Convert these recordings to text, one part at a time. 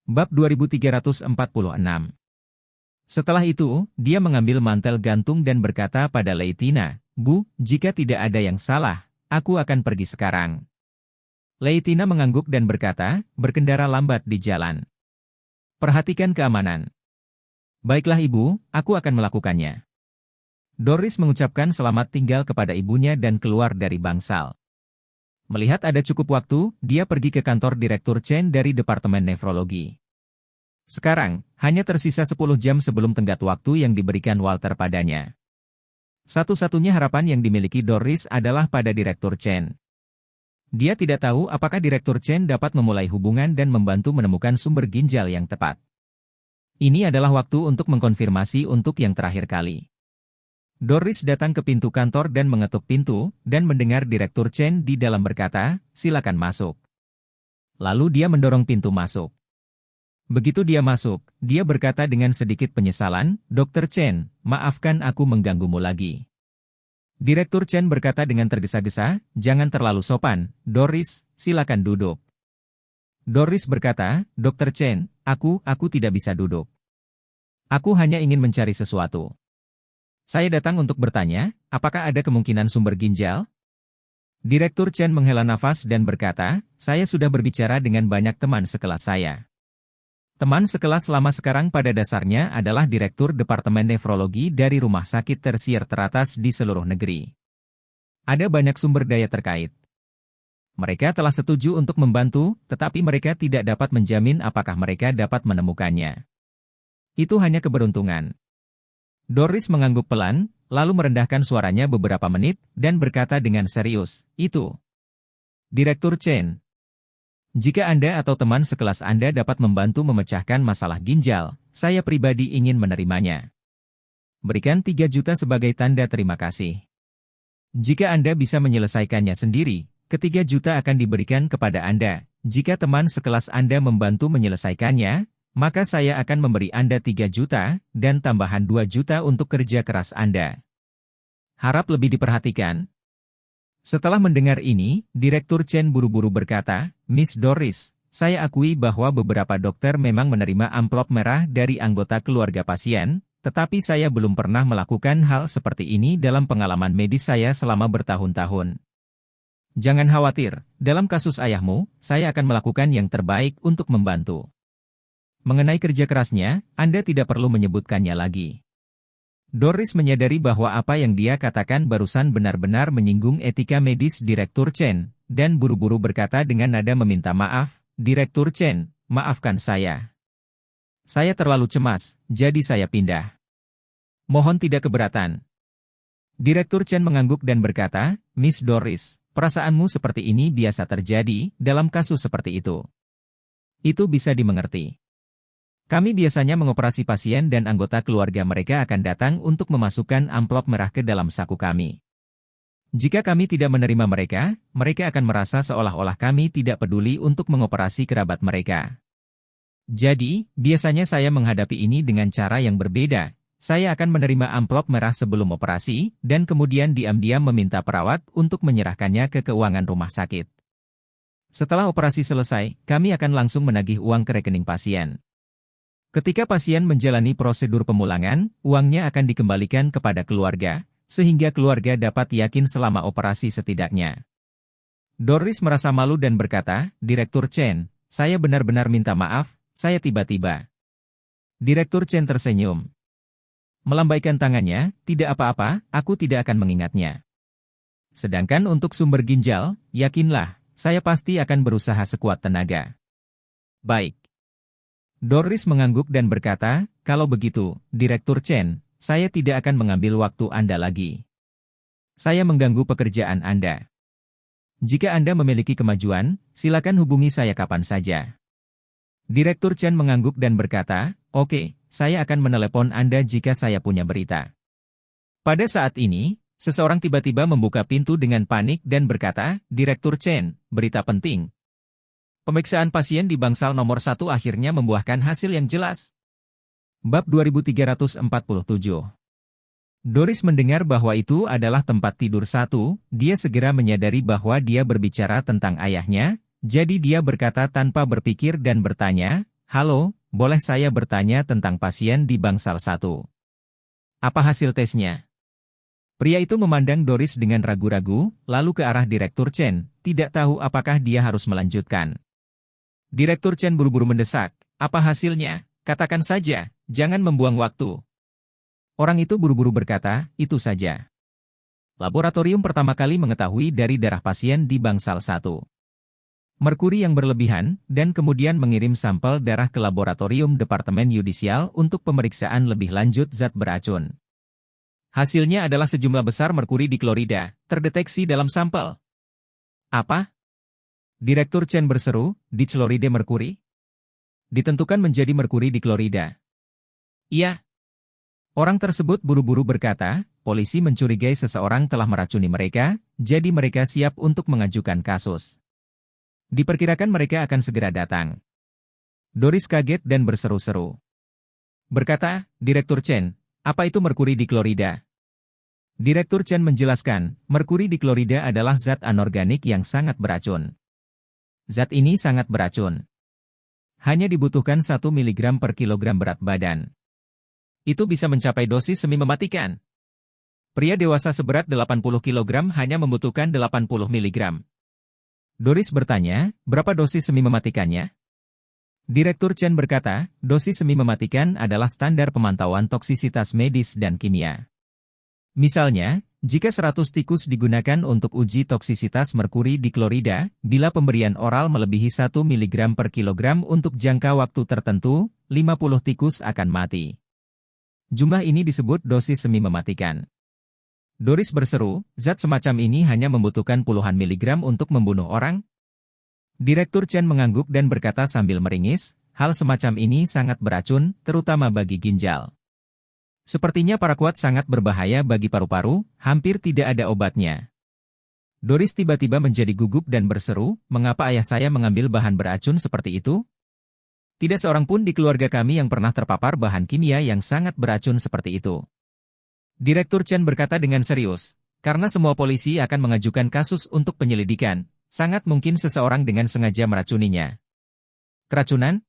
Bab 2346. Setelah itu, dia mengambil mantel gantung dan berkata pada Leitina, "Bu, jika tidak ada yang salah, aku akan pergi sekarang." Leitina mengangguk dan berkata, "Berkendara lambat di jalan. Perhatikan keamanan." "Baiklah ibu, aku akan melakukannya." Doris mengucapkan selamat tinggal kepada ibunya dan keluar dari bangsal. Melihat ada cukup waktu, dia pergi ke kantor Direktur Chen dari Departemen Nefrologi. Sekarang, hanya tersisa 10 jam sebelum tenggat waktu yang diberikan Walter padanya. Satu-satunya harapan yang dimiliki Doris adalah pada Direktur Chen. Dia tidak tahu apakah Direktur Chen dapat memulai hubungan dan membantu menemukan sumber ginjal yang tepat. Ini adalah waktu untuk mengkonfirmasi untuk yang terakhir kali. Doris datang ke pintu kantor dan mengetuk pintu, dan mendengar Direktur Chen di dalam berkata, "Silakan masuk." Lalu dia mendorong pintu masuk. Begitu dia masuk, dia berkata dengan sedikit penyesalan, "Dr. Chen, maafkan aku mengganggumu lagi." Direktur Chen berkata dengan tergesa-gesa, "Jangan terlalu sopan, Doris, silakan duduk." Doris berkata, "Dr. Chen, aku tidak bisa duduk. Aku hanya ingin mencari sesuatu. Saya datang untuk bertanya, apakah ada kemungkinan sumber ginjal?" Direktur Chen menghela nafas dan berkata, "Saya sudah berbicara dengan banyak teman sekelas saya. Teman sekelas lama sekarang pada dasarnya adalah Direktur Departemen Nefrologi dari rumah sakit tersier teratas di seluruh negeri. Ada banyak sumber daya terkait. Mereka telah setuju untuk membantu, tetapi mereka tidak dapat menjamin apakah mereka dapat menemukannya. Itu hanya keberuntungan." Doris mengangguk pelan, lalu merendahkan suaranya beberapa menit, dan berkata dengan serius, "Itu. Direktur Chen. Jika Anda atau teman sekelas Anda dapat membantu memecahkan masalah ginjal, saya pribadi ingin menerimanya. Berikan 3 juta sebagai tanda terima kasih. Jika Anda bisa menyelesaikannya sendiri, ke-3 juta akan diberikan kepada Anda. Jika teman sekelas Anda membantu menyelesaikannya, maka saya akan memberi Anda 3 juta, dan tambahan 2 juta untuk kerja keras Anda. Harap lebih diperhatikan." Setelah mendengar ini, Direktur Chen buru-buru berkata, "Miss Doris, saya akui bahwa beberapa dokter memang menerima amplop merah dari anggota keluarga pasien, tetapi saya belum pernah melakukan hal seperti ini dalam pengalaman medis saya selama bertahun-tahun. Jangan khawatir, dalam kasus ayahmu, saya akan melakukan yang terbaik untuk membantu. Mengenai kerja kerasnya, Anda tidak perlu menyebutkannya lagi." Doris menyadari bahwa apa yang dia katakan barusan benar-benar menyinggung etika medis Direktur Chen, dan buru-buru berkata dengan nada meminta maaf, "Direktur Chen, maafkan saya. Saya terlalu cemas, jadi saya pindah. Mohon tidak keberatan." Direktur Chen mengangguk dan berkata, "Miss Doris, perasaanmu seperti ini biasa terjadi dalam kasus seperti itu. Itu bisa dimengerti. Kami biasanya mengoperasi pasien dan anggota keluarga mereka akan datang untuk memasukkan amplop merah ke dalam saku kami. Jika kami tidak menerima mereka, mereka akan merasa seolah-olah kami tidak peduli untuk mengoperasi kerabat mereka. Jadi, biasanya saya menghadapi ini dengan cara yang berbeda. Saya akan menerima amplop merah sebelum operasi, dan kemudian diam-diam meminta perawat untuk menyerahkannya ke keuangan rumah sakit. Setelah operasi selesai, kami akan langsung menagih uang ke rekening pasien. Ketika pasien menjalani prosedur pemulangan, uangnya akan dikembalikan kepada keluarga, sehingga keluarga dapat yakin selama operasi setidaknya." Doris merasa malu dan berkata, "Direktur Chen, saya benar-benar minta maaf, saya tiba-tiba." Direktur Chen tersenyum. Melambaikan tangannya, "Tidak apa-apa, aku tidak akan mengingatnya. Sedangkan untuk sumber ginjal, yakinlah, saya pasti akan berusaha sekuat tenaga." "Baik." Doris mengangguk dan berkata, "Kalau begitu, Direktur Chen, saya tidak akan mengambil waktu Anda lagi. Saya mengganggu pekerjaan Anda. Jika Anda memiliki kemajuan, silakan hubungi saya kapan saja." Direktur Chen mengangguk dan berkata, "Oke, saya akan menelepon Anda jika saya punya berita." Pada saat ini, seseorang tiba-tiba membuka pintu dengan panik dan berkata, "Direktur Chen, berita penting. Pemeriksaan pasien di bangsal nomor 1 akhirnya membuahkan hasil yang jelas." Bab 2347. Doris mendengar bahwa itu adalah tempat tidur 1, dia segera menyadari bahwa dia berbicara tentang ayahnya, jadi dia berkata tanpa berpikir dan bertanya, Halo, boleh saya bertanya tentang pasien di bangsal 1? Apa hasil tesnya? Pria itu memandang Doris dengan ragu-ragu, lalu ke arah Direktur Chen, tidak tahu apakah dia harus melanjutkan. Direktur Chen buru-buru mendesak, apa hasilnya? Katakan saja, jangan membuang waktu. Orang itu buru-buru berkata, itu saja. Laboratorium pertama kali mengetahui dari darah pasien di bangsal 1. Merkuri yang berlebihan, dan kemudian mengirim sampel darah ke laboratorium Departemen Yudisial untuk pemeriksaan lebih lanjut zat beracun. Hasilnya adalah sejumlah besar merkuri diklorida, terdeteksi dalam sampel. Apa? Direktur Chen berseru, dichloride merkuri? Ditentukan menjadi merkuri diklorida. Iya. Orang tersebut buru-buru berkata, polisi mencurigai seseorang telah meracuni mereka, jadi mereka siap untuk mengajukan kasus. Diperkirakan mereka akan segera datang. Doris kaget dan berseru-seru. Berkata, Direktur Chen, apa itu merkuri diklorida? Direktur Chen menjelaskan, merkuri diklorida adalah zat anorganik yang sangat beracun. Zat ini sangat beracun. Hanya dibutuhkan 1 mg per kilogram berat badan. Itu bisa mencapai dosis semi mematikan. Pria dewasa seberat 80 kg hanya membutuhkan 80 mg. Doris bertanya, berapa dosis semi mematikannya? Direktur Chen berkata, dosis semi mematikan adalah standar pemantauan toksisitas medis dan kimia. Misalnya, jika 100 tikus digunakan untuk uji toksisitas merkuri diklorida, bila pemberian oral melebihi 1 mg per kilogram untuk jangka waktu tertentu, 50 tikus akan mati. Jumlah ini disebut dosis semi mematikan. Doris berseru, zat semacam ini hanya membutuhkan puluhan miligram untuk membunuh orang? Direktur Chen mengangguk dan berkata sambil meringis, hal semacam ini sangat beracun, terutama bagi ginjal. Sepertinya paraquat sangat berbahaya bagi paru-paru, hampir tidak ada obatnya. Doris tiba-tiba menjadi gugup dan berseru, mengapa ayah saya mengambil bahan beracun seperti itu? Tidak seorang pun di keluarga kami yang pernah terpapar bahan kimia yang sangat beracun seperti itu. Direktur Chen berkata dengan serius, karena semua polisi akan mengajukan kasus untuk penyelidikan, sangat mungkin seseorang dengan sengaja meracuninya. Keracunan?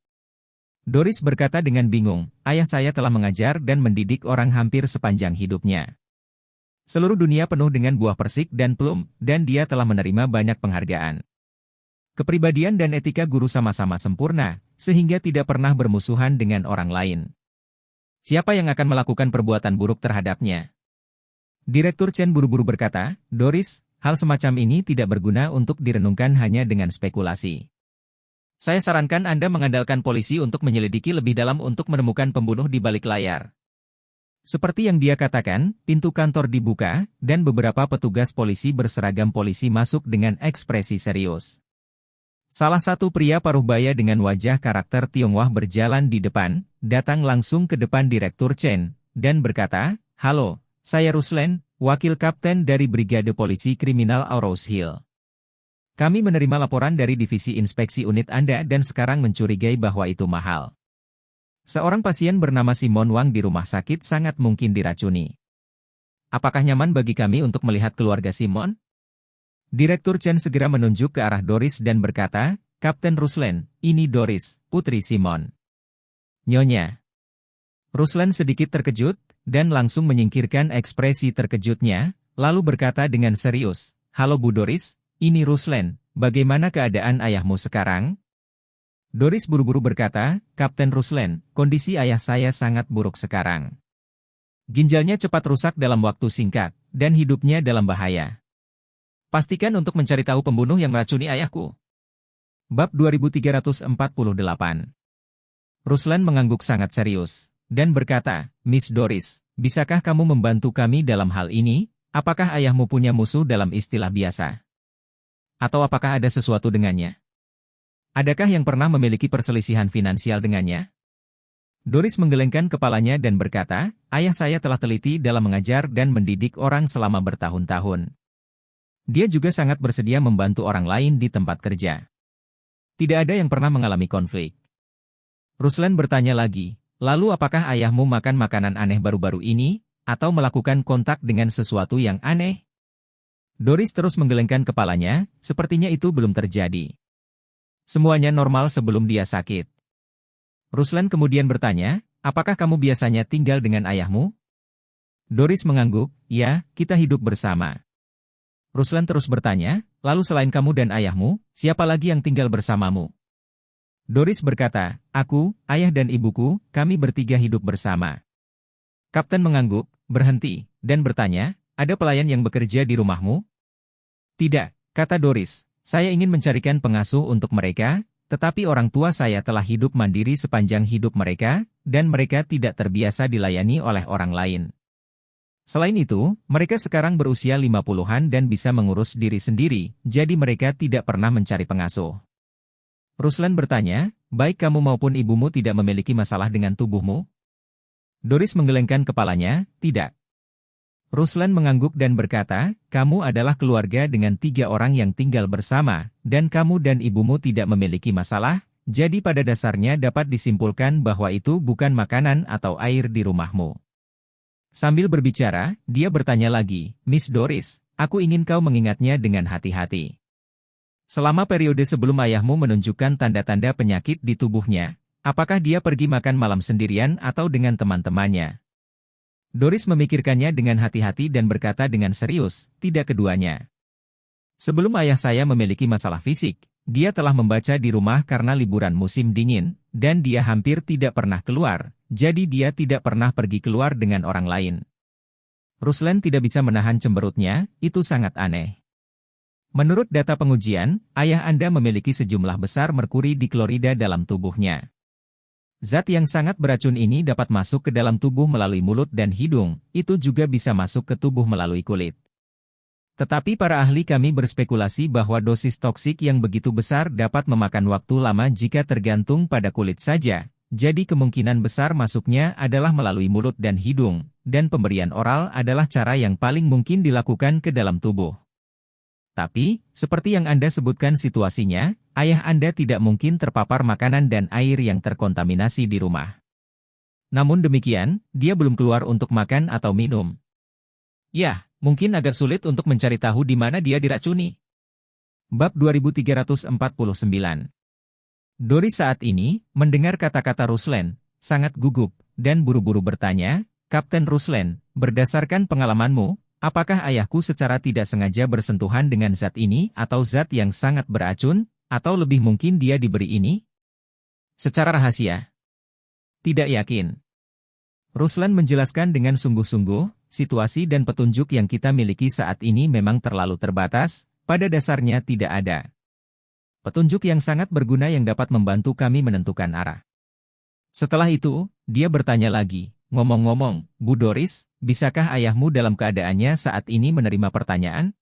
Doris berkata dengan bingung, ayah saya telah mengajar dan mendidik orang hampir sepanjang hidupnya. Seluruh dunia penuh dengan buah persik dan plum, dan dia telah menerima banyak penghargaan. Kepribadian dan etika guru sama-sama sempurna, sehingga tidak pernah bermusuhan dengan orang lain. Siapa yang akan melakukan perbuatan buruk terhadapnya? Direktur Chen buru-buru berkata, Doris, hal semacam ini tidak berguna untuk direnungkan hanya dengan spekulasi. Saya sarankan Anda mengandalkan polisi untuk menyelidiki lebih dalam untuk menemukan pembunuh di balik layar. Seperti yang dia katakan, pintu kantor dibuka, dan beberapa petugas polisi berseragam polisi masuk dengan ekspresi serius. Salah satu pria paruh baya dengan wajah karakter Tionghoa berjalan di depan, datang langsung ke depan Direktur Chen, dan berkata, Halo, saya Ruslan, Wakil Kapten dari Brigade Polisi Kriminal Rose Hill. Kami menerima laporan dari Divisi Inspeksi Unit Anda dan sekarang mencurigai bahwa itu mahal. Seorang pasien bernama Simon Wang di rumah sakit sangat mungkin diracuni. Apakah nyaman bagi kami untuk melihat keluarga Simon? Direktur Chen segera menunjuk ke arah Doris dan berkata, Kapten Ruslan, ini Doris, putri Simon. Nyonya. Ruslan sedikit terkejut, dan langsung menyingkirkan ekspresi terkejutnya, lalu berkata dengan serius, Halo Bu Doris, ini Ruslan, bagaimana keadaan ayahmu sekarang? Doris buru-buru berkata, Kapten Ruslan, kondisi ayah saya sangat buruk sekarang. Ginjalnya cepat rusak dalam waktu singkat, dan hidupnya dalam bahaya. Pastikan untuk mencari tahu pembunuh yang meracuni ayahku. Bab 2348. Ruslan mengangguk sangat serius, dan berkata, Miss Doris, bisakah kamu membantu kami dalam hal ini? Apakah ayahmu punya musuh dalam istilah biasa? Atau apakah ada sesuatu dengannya? Adakah yang pernah memiliki perselisihan finansial dengannya? Doris menggelengkan kepalanya dan berkata, ayah saya telah teliti dalam mengajar dan mendidik orang selama bertahun-tahun. Dia juga sangat bersedia membantu orang lain di tempat kerja. Tidak ada yang pernah mengalami konflik. Ruslan bertanya lagi, lalu apakah ayahmu makan makanan aneh baru-baru ini, atau melakukan kontak dengan sesuatu yang aneh? Doris terus menggelengkan kepalanya, sepertinya itu belum terjadi. Semuanya normal sebelum dia sakit. Ruslan kemudian bertanya, apakah kamu biasanya tinggal dengan ayahmu? Doris mengangguk, ya, kita hidup bersama. Ruslan terus bertanya, lalu selain kamu dan ayahmu, siapa lagi yang tinggal bersamamu? Doris berkata, aku, ayah dan ibuku, kami bertiga hidup bersama. Kapten mengangguk, berhenti, dan bertanya, ada pelayan yang bekerja di rumahmu? Tidak, kata Doris, saya ingin mencarikan pengasuh untuk mereka, tetapi orang tua saya telah hidup mandiri sepanjang hidup mereka, dan mereka tidak terbiasa dilayani oleh orang lain. Selain itu, mereka sekarang berusia 50-an dan bisa mengurus diri sendiri, jadi mereka tidak pernah mencari pengasuh. Ruslan bertanya, baik kamu maupun ibumu tidak memiliki masalah dengan tubuhmu? Doris menggelengkan kepalanya, tidak. Ruslan mengangguk dan berkata, kamu adalah keluarga dengan 3 orang yang tinggal bersama, dan kamu dan ibumu tidak memiliki masalah, jadi pada dasarnya dapat disimpulkan bahwa itu bukan makanan atau air di rumahmu. Sambil berbicara, dia bertanya lagi, Miss Doris, aku ingin kau mengingatnya dengan hati-hati. Selama periode sebelum ayahmu menunjukkan tanda-tanda penyakit di tubuhnya, apakah dia pergi makan malam sendirian atau dengan teman-temannya? Doris memikirkannya dengan hati-hati dan berkata dengan serius, tidak keduanya. Sebelum ayah saya memiliki masalah fisik, dia telah membaca di rumah karena liburan musim dingin, dan dia hampir tidak pernah keluar, jadi dia tidak pernah pergi keluar dengan orang lain. Ruslan tidak bisa menahan cemberutnya, itu sangat aneh. Menurut data pengujian, ayah Anda memiliki sejumlah besar merkuri diklorida dalam tubuhnya. Zat yang sangat beracun ini dapat masuk ke dalam tubuh melalui mulut dan hidung, itu juga bisa masuk ke tubuh melalui kulit. Tetapi para ahli kami berspekulasi bahwa dosis toksik yang begitu besar dapat memakan waktu lama jika tergantung pada kulit saja, jadi kemungkinan besar masuknya adalah melalui mulut dan hidung, dan pemberian oral adalah cara yang paling mungkin dilakukan ke dalam tubuh. Tapi, seperti yang Anda sebutkan situasinya, ayah Anda tidak mungkin terpapar makanan dan air yang terkontaminasi di rumah. Namun demikian, dia belum keluar untuk makan atau minum. Ya, mungkin agak sulit untuk mencari tahu di mana dia diracuni. Bab 2349. Doris saat ini, mendengar kata-kata Ruslan, sangat gugup, dan buru-buru bertanya, Kapten Ruslan, berdasarkan pengalamanmu, apakah ayahku secara tidak sengaja bersentuhan dengan zat ini atau zat yang sangat beracun, atau lebih mungkin dia diberi ini? Secara rahasia. Tidak yakin. Ruslan menjelaskan dengan sungguh-sungguh, situasi dan petunjuk yang kita miliki saat ini memang terlalu terbatas, pada dasarnya tidak ada petunjuk yang sangat berguna yang dapat membantu kami menentukan arah. Setelah itu, dia bertanya lagi, ngomong-ngomong, Bu Doris, bisakah ayahmu dalam keadaannya saat ini menerima pertanyaan?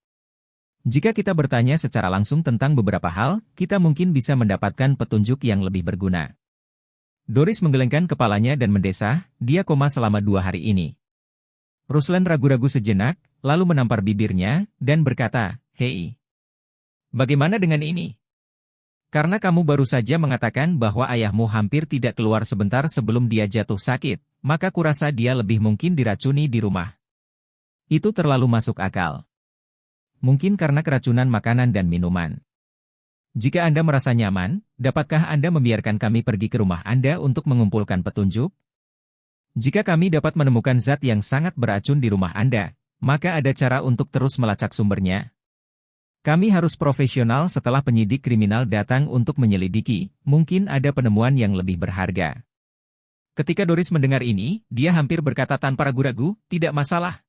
Jika kita bertanya secara langsung tentang beberapa hal, kita mungkin bisa mendapatkan petunjuk yang lebih berguna. Doris menggelengkan kepalanya dan mendesah, dia koma selama 2 hari ini. Ruslan ragu-ragu sejenak, lalu menampar bibirnya, dan berkata, hei, bagaimana dengan ini? Karena kamu baru saja mengatakan bahwa ayahmu hampir tidak keluar sebentar sebelum dia jatuh sakit, maka kurasa dia lebih mungkin diracuni di rumah. Itu terlalu masuk akal. Mungkin karena keracunan makanan dan minuman. Jika Anda merasa nyaman, dapatkah Anda membiarkan kami pergi ke rumah Anda untuk mengumpulkan petunjuk? Jika kami dapat menemukan zat yang sangat beracun di rumah Anda, maka ada cara untuk terus melacak sumbernya. Kami harus profesional setelah penyidik kriminal datang untuk menyelidiki, mungkin ada penemuan yang lebih berharga. Ketika Doris mendengar ini, dia hampir berkata tanpa ragu-ragu, tidak masalah.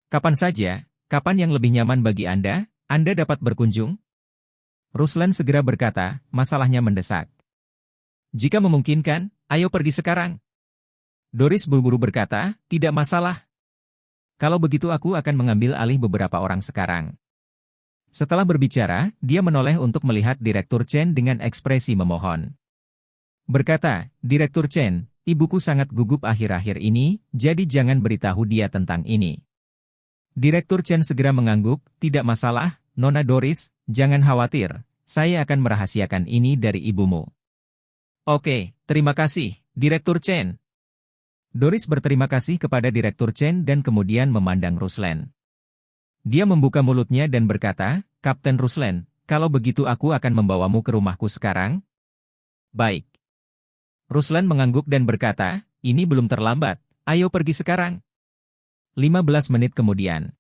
Kapan saja, kapan yang lebih nyaman bagi Anda dapat berkunjung? Ruslan segera berkata, masalahnya mendesak. Jika memungkinkan, ayo pergi sekarang. Doris buru-buru berkata, tidak masalah. Kalau begitu aku akan mengambil alih beberapa orang sekarang. Setelah berbicara, dia menoleh untuk melihat Direktur Chen dengan ekspresi memohon. Berkata, Direktur Chen, ibuku sangat gugup akhir-akhir ini, jadi jangan beritahu dia tentang ini. Direktur Chen segera mengangguk, tidak masalah, Nona Doris, jangan khawatir, saya akan merahasiakan ini dari ibumu. Oke, terima kasih, Direktur Chen. Doris berterima kasih kepada Direktur Chen dan kemudian memandang Ruslan. Dia membuka mulutnya dan berkata, Kapten Ruslan, kalau begitu aku akan membawamu ke rumahku sekarang? Baik. Ruslan mengangguk dan berkata, ini belum terlambat, ayo pergi sekarang. 15 menit kemudian,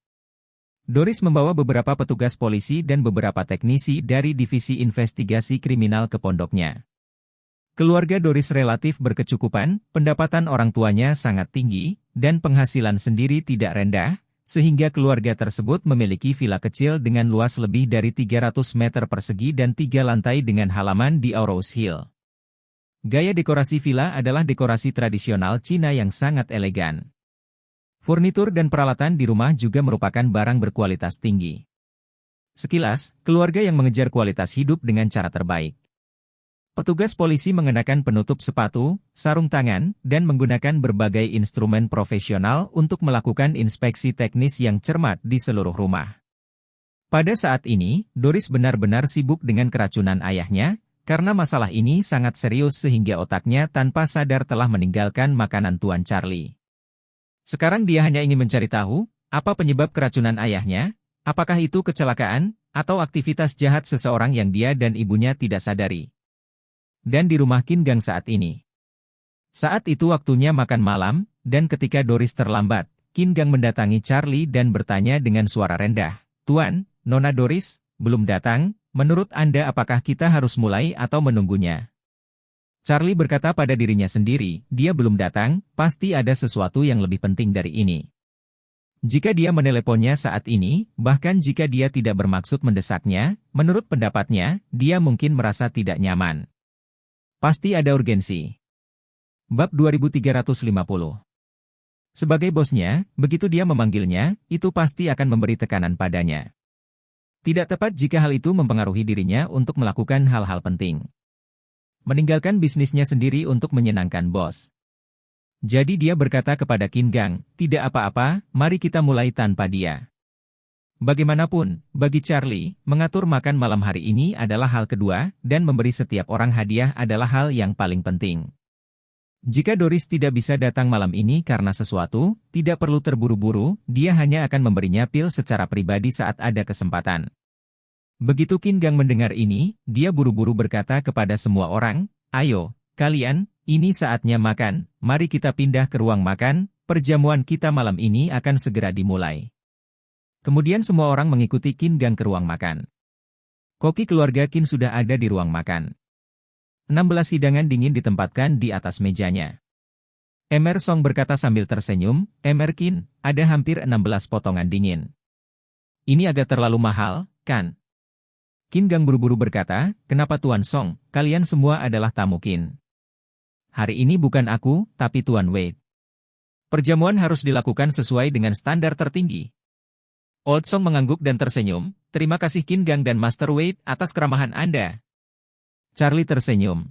Doris membawa beberapa petugas polisi dan beberapa teknisi dari Divisi Investigasi Kriminal ke pondoknya. Keluarga Doris relatif berkecukupan, pendapatan orang tuanya sangat tinggi, dan penghasilan sendiri tidak rendah, sehingga keluarga tersebut memiliki villa kecil dengan luas lebih dari 300 meter persegi dan 3 lantai dengan halaman di Aurous Hill. Gaya dekorasi villa adalah dekorasi tradisional Cina yang sangat elegan. Furnitur dan peralatan di rumah juga merupakan barang berkualitas tinggi. Sekilas, keluarga yang mengejar kualitas hidup dengan cara terbaik. Petugas polisi mengenakan penutup sepatu, sarung tangan, dan menggunakan berbagai instrumen profesional untuk melakukan inspeksi teknis yang cermat di seluruh rumah. Pada saat ini, Doris benar-benar sibuk dengan keracunan ayahnya, karena masalah ini sangat serius sehingga otaknya tanpa sadar telah meninggalkan makanan Tuan Charlie. Sekarang dia hanya ingin mencari tahu, apa penyebab keracunan ayahnya, apakah itu kecelakaan, atau aktivitas jahat seseorang yang dia dan ibunya tidak sadari. Dan di rumah Qin Gang saat ini. Saat itu waktunya makan malam, dan ketika Doris terlambat, Qin Gang mendatangi Charlie dan bertanya dengan suara rendah, Tuan, Nona Doris, belum datang, menurut Anda apakah kita harus mulai atau menunggunya? Charlie berkata pada dirinya sendiri, dia belum datang, pasti ada sesuatu yang lebih penting dari ini. Jika dia meneleponnya saat ini, bahkan jika dia tidak bermaksud mendesaknya, menurut pendapatnya, dia mungkin merasa tidak nyaman. Pasti ada urgensi. Bab 2350. Sebagai bosnya, begitu dia memanggilnya, itu pasti akan memberi tekanan padanya. Tidak tepat jika hal itu mempengaruhi dirinya untuk melakukan hal-hal penting. Meninggalkan bisnisnya sendiri untuk menyenangkan bos. Jadi dia berkata kepada Qin Gang, tidak apa-apa, mari kita mulai tanpa dia. Bagaimanapun, bagi Charlie, mengatur makan malam hari ini adalah hal kedua, dan memberi setiap orang hadiah adalah hal yang paling penting. Jika Doris tidak bisa datang malam ini karena sesuatu, tidak perlu terburu-buru, dia hanya akan memberinya pil secara pribadi saat ada kesempatan. Begitu Qin Gang mendengar ini, dia buru-buru berkata kepada semua orang, ayo, kalian, ini saatnya makan, mari kita pindah ke ruang makan, perjamuan kita malam ini akan segera dimulai. Kemudian semua orang mengikuti Qin Gang ke ruang makan. Koki keluarga Qin sudah ada di ruang makan. 16 hidangan dingin ditempatkan di atas mejanya. Emer Song berkata sambil tersenyum, Emer Qin, ada hampir 16 potongan dingin. Ini agak terlalu mahal, kan? Qin Gang buru-buru berkata, kenapa Tuan Song, kalian semua adalah tamu Qin. Hari ini bukan aku, tapi Tuan Wade. Perjamuan harus dilakukan sesuai dengan standar tertinggi. Old Song mengangguk dan tersenyum, terima kasih Qin Gang dan Master Wade atas keramahan Anda. Charlie tersenyum.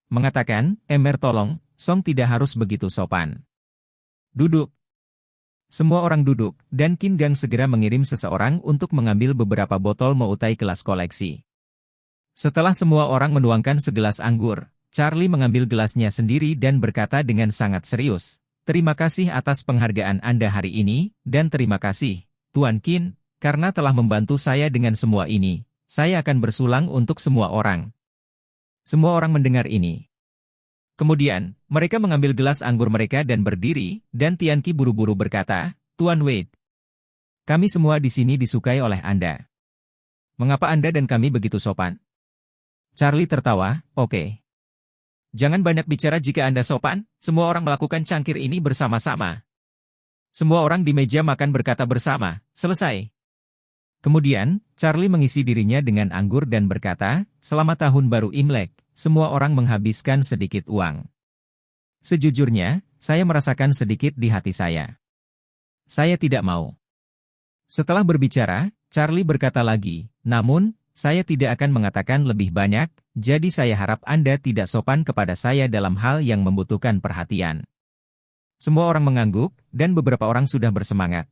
Mengatakan, Emer tolong, Song tidak harus begitu sopan. Duduk. Semua orang duduk, dan Qin Gang segera mengirim seseorang untuk mengambil beberapa botol Moutai kelas koleksi. Setelah semua orang menuangkan segelas anggur, Charlie mengambil gelasnya sendiri dan berkata dengan sangat serius, terima kasih atas penghargaan Anda hari ini, dan terima kasih, Tuan Qin, karena telah membantu saya dengan semua ini. Saya akan bersulang untuk semua orang. Semua orang mendengar ini. Kemudian, mereka mengambil gelas anggur mereka dan berdiri, dan Tianqi buru-buru berkata, Tuan Wade, kami semua di sini disukai oleh Anda. Mengapa Anda dan kami begitu sopan? Charlie tertawa, oke. Jangan banyak bicara jika Anda sopan, semua orang melakukan cangkir ini bersama-sama. Semua orang di meja makan berkata bersama, selesai. Kemudian, Charlie mengisi dirinya dengan anggur dan berkata, selama tahun baru Imlek, semua orang menghabiskan sedikit uang. Sejujurnya, saya merasakan sedikit di hati saya. Saya tidak mau. Setelah berbicara, Charlie berkata lagi, namun, saya tidak akan mengatakan lebih banyak, jadi saya harap Anda tidak sopan kepada saya dalam hal yang membutuhkan perhatian. Semua orang mengangguk, dan beberapa orang sudah bersemangat.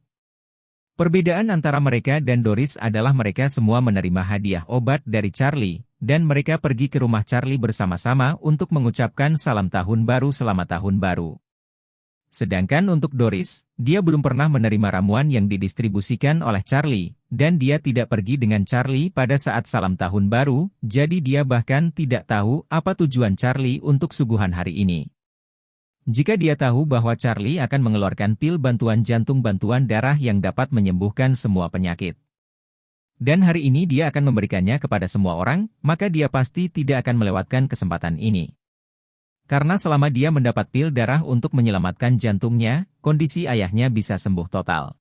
Perbedaan antara mereka dan Doris adalah mereka semua menerima hadiah obat dari Charlie, dan mereka pergi ke rumah Charlie bersama-sama untuk mengucapkan salam tahun baru selamat tahun baru. Sedangkan untuk Doris, dia belum pernah menerima ramuan yang didistribusikan oleh Charlie, dan dia tidak pergi dengan Charlie pada saat salam tahun baru, jadi dia bahkan tidak tahu apa tujuan Charlie untuk suguhan hari ini. Jika dia tahu bahwa Charlie akan mengeluarkan pil bantuan jantung bantuan darah yang dapat menyembuhkan semua penyakit. Dan hari ini dia akan memberikannya kepada semua orang, maka dia pasti tidak akan melewatkan kesempatan ini. Karena selama dia mendapat pil darah untuk menyelamatkan jantungnya, kondisi ayahnya bisa sembuh total.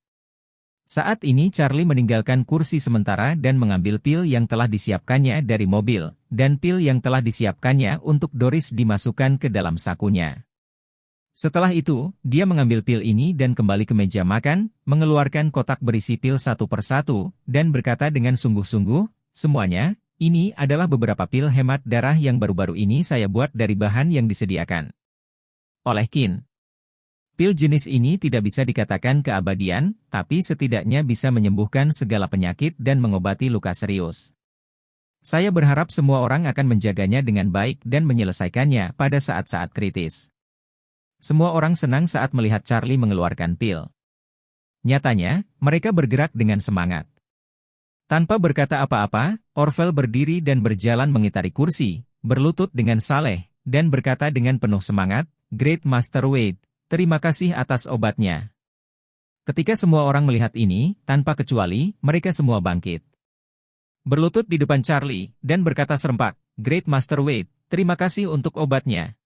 Saat ini Charlie meninggalkan kursi sementara dan mengambil pil yang telah disiapkannya dari mobil, dan pil yang telah disiapkannya untuk Doris dimasukkan ke dalam sakunya. Setelah itu, dia mengambil pil ini dan kembali ke meja makan, mengeluarkan kotak berisi pil satu persatu, dan berkata dengan sungguh-sungguh, semuanya, ini adalah beberapa pil hemat darah yang baru-baru ini saya buat dari bahan yang disediakan oleh Kin. Pil jenis ini tidak bisa dikatakan keabadian, tapi setidaknya bisa menyembuhkan segala penyakit dan mengobati luka serius. Saya berharap semua orang akan menjaganya dengan baik dan menyelesaikannya pada saat-saat kritis. Semua orang senang saat melihat Charlie mengeluarkan pil. Nyatanya, mereka bergerak dengan semangat. Tanpa berkata apa-apa, Orvel berdiri dan berjalan mengitari kursi, berlutut dengan saleh, dan berkata dengan penuh semangat, "Great Master Wade, terima kasih atas obatnya." Ketika semua orang melihat ini, tanpa kecuali, mereka semua bangkit. Berlutut di depan Charlie, dan berkata serempak, "Great Master Wade, terima kasih untuk obatnya."